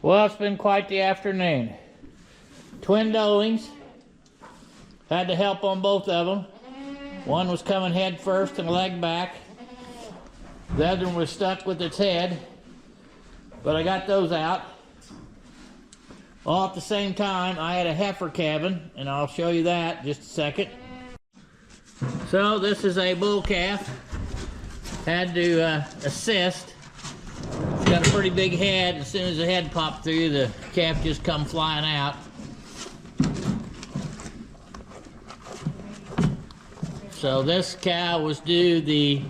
Well, it's been quite the afternoon. Twin dolings. Had to help on both of them. One was coming head first and leg back. The other one was stuck with its head. But I got those out. All at the same time, I had a heifer calving, and I'll show you that in just a second. So this is a bull calf. Had to assist. It's got a pretty big head. As soon as the head popped through, the calf just come flying out. So this cow was due the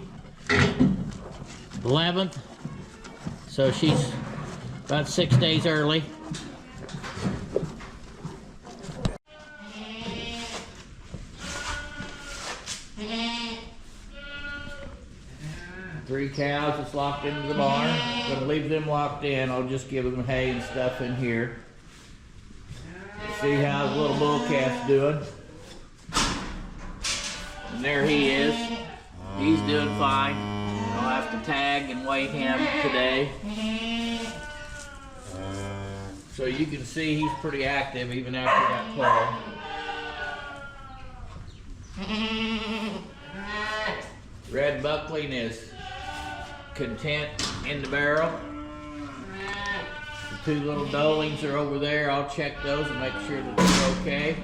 11th, so she's about 6 days early. Three cows that's locked into the barn. Gonna leave them locked in. I'll just give them hay and stuff in here. See how the little bull calf's doing. And there he is. He's doing fine. I'll have to tag and weigh him today. So you can see he's pretty active even after that pull. Red buckling is content in the barrel. The two little dolings are over there. I'll check those and make sure that they're okay.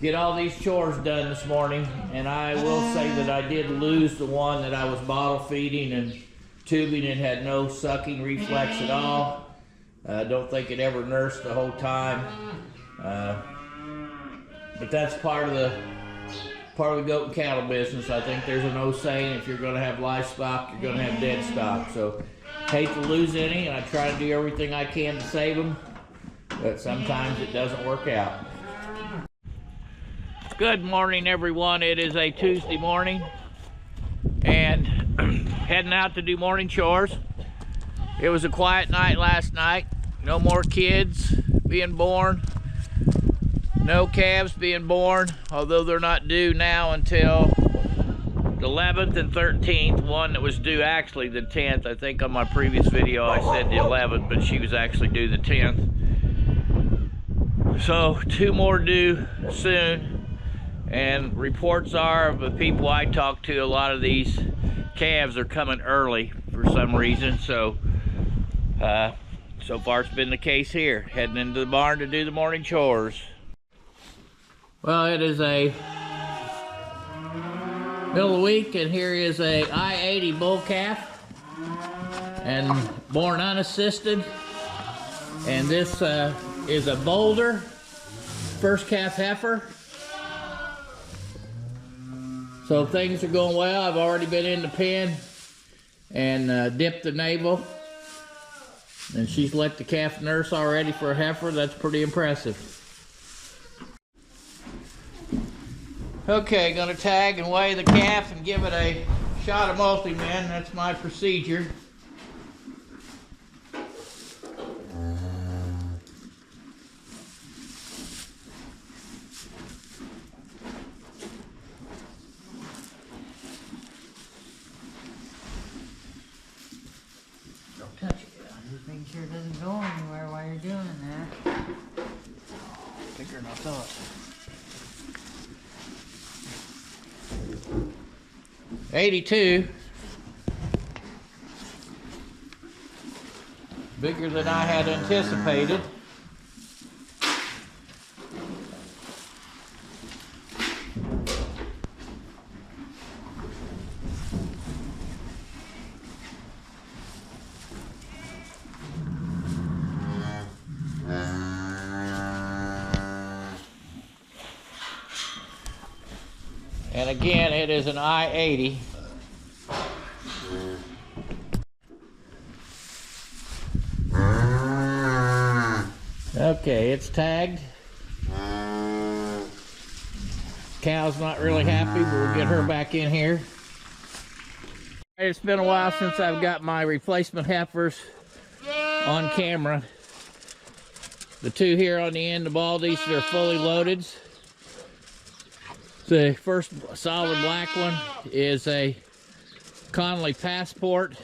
Get all these chores done this morning, and I will say that I did lose the one that I was bottle feeding and tubing and had no sucking reflex at all. I don't think it ever nursed the whole time, but that's part of the goat and cattle business. I think there's an old saying, if you're going to have livestock, you're going to have dead stock. So hate to lose any, and I try to do everything I can to save them, but sometimes it doesn't work out. Good morning, everyone. It is a Tuesday morning, and heading out to do morning chores. It was a quiet night last night. No more kids being born. No calves being born, although they're not due now until the 11th and 13th. One that was due actually the 10th. I think on my previous video I said the 11th, but she was actually due the 10th. So 2 more due soon. And reports are of the people I talk to, a lot of these calves are coming early for some reason. So so far it's been the case here. Heading into the barn to do the morning chores. Well, it is a middle of the week, and here is a I-80 bull calf, and born unassisted. And this is a Boulder first calf heifer. So things are going well. I've already been in the pen and dipped the navel, and she's let the calf nurse already for a heifer. That's pretty impressive. Okay, gonna tag and weigh the calf and give it a shot of multi-min. That's my procedure. Don't touch it. Just making sure it doesn't go anywhere while you're doing that. Bigger than I thought. 82. Bigger than I had anticipated. And again, it is an I-80. Okay, it's tagged. Cow's not really happy, but we'll get her back in here. It's been a while since I've got my replacement heifers on camera. The two here on the end of baldies, they're fully loaded. The first solid black one is a Connolly Passport.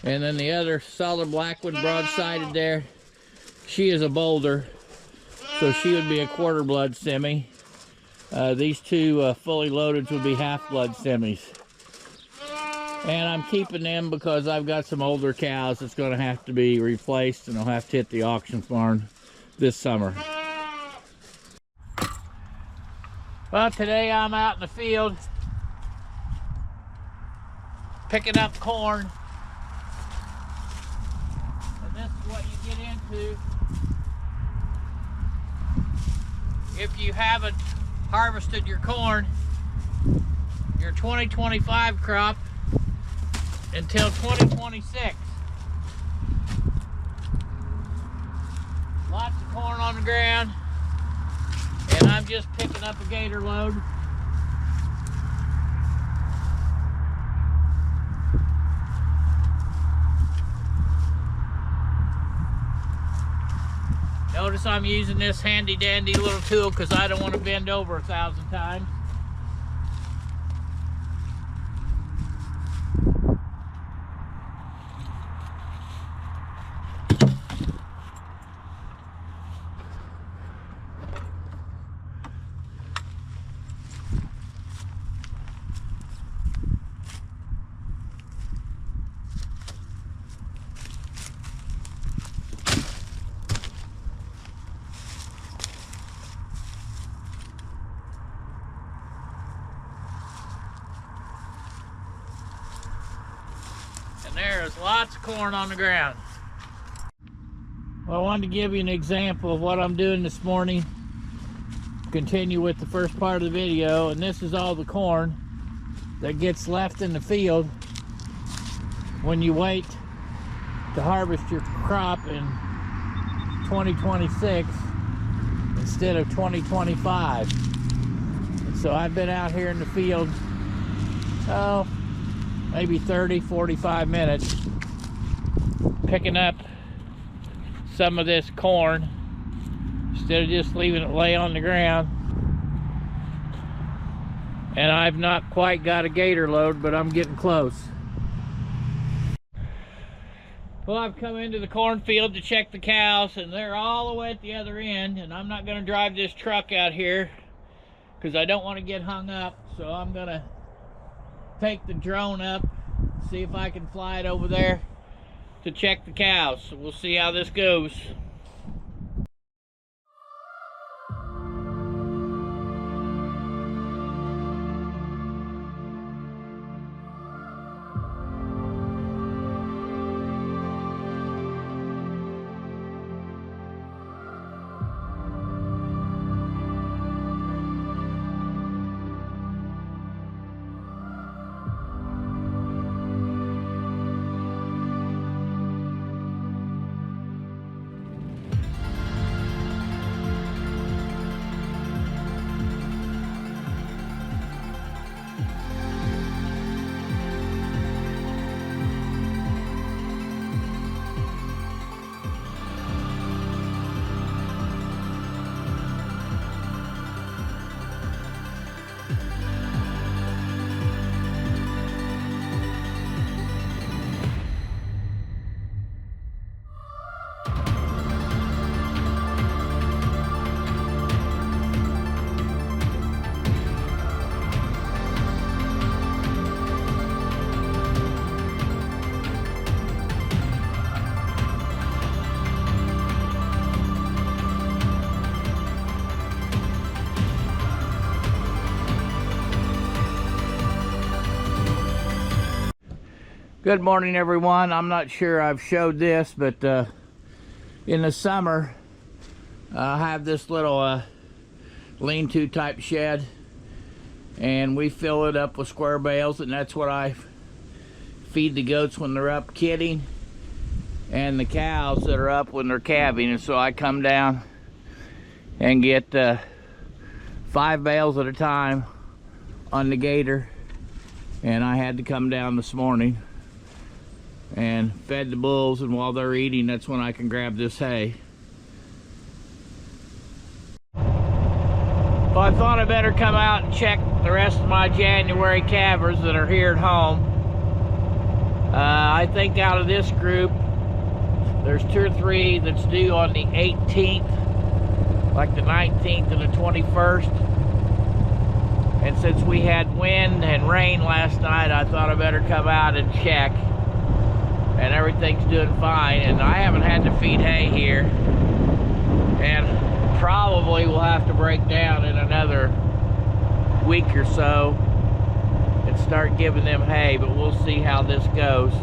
And then the other solid black one broadsided there, she is a bolder, so she would be a quarter blood semi. These two fully loaded would be half blood semis. And I'm keeping them because I've got some older cows that's going to have to be replaced, and I'll have to hit the auction barn this summer. Well, today I'm out in the field picking up corn. And this is what you get into if you haven't harvested your corn, your 2025 crop, until 2026. Lots of corn on the ground, and I'm just picking up a gator load. Notice I'm using this handy dandy little tool because I don't want to bend over 1,000 times. There's lots of corn on the ground. Well, I wanted to give you an example of what I'm doing this morning. Continue with the first part of the video, and this is all the corn that gets left in the field when you wait to harvest your crop in 2026 instead of 2025. And so I've been out here in the field, maybe 30-45 minutes picking up some of this corn instead of just leaving it lay on the ground. And I've not quite got a gator load, but I'm getting close. Well, I've come into the cornfield to check the cows, and they're all the way at the other end, and I'm not going to drive this truck out here because I don't want to get hung up. So I'm going to take the drone up, see if I can fly it over there to check the cows. So we'll see how this goes. Good morning, everyone. I'm not sure I've showed this, but in the summer I have this little lean-to type shed, and we fill it up with square bales, and that's what I feed the goats when they're up kidding, and the cows that are up when they're calving. And so I come down and get 5 bales at a time on the gator, and I had to come down this morning and fed the bulls, and while they're eating, that's when I can grab this hay. Well, I thought I better come out and check the rest of my January calvers that are here at home. I think out of this group, there's 2 or 3 that's due on the 18th, like the 19th and the 21st. And since we had wind and rain last night, I thought I better come out and check. And everything's doing fine, and I haven't had to feed hay here. And probably we'll have to break down in another week or so and start giving them hay, but we'll see how this goes.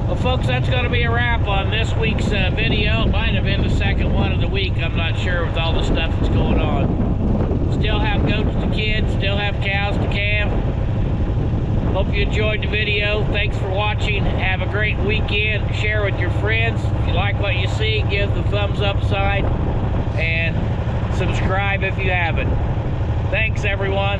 Well, folks, that's going to be a wrap on this week's video. It might have been the second one of the week. I'm not sure with all the stuff that's going on. Still have goats to kid, still have cows to calve. Hope you enjoyed the video. Thanks for watching. Have a great weekend. Share with your friends. If you like what you see, give the thumbs up sign and subscribe if you haven't. Thanks, everyone.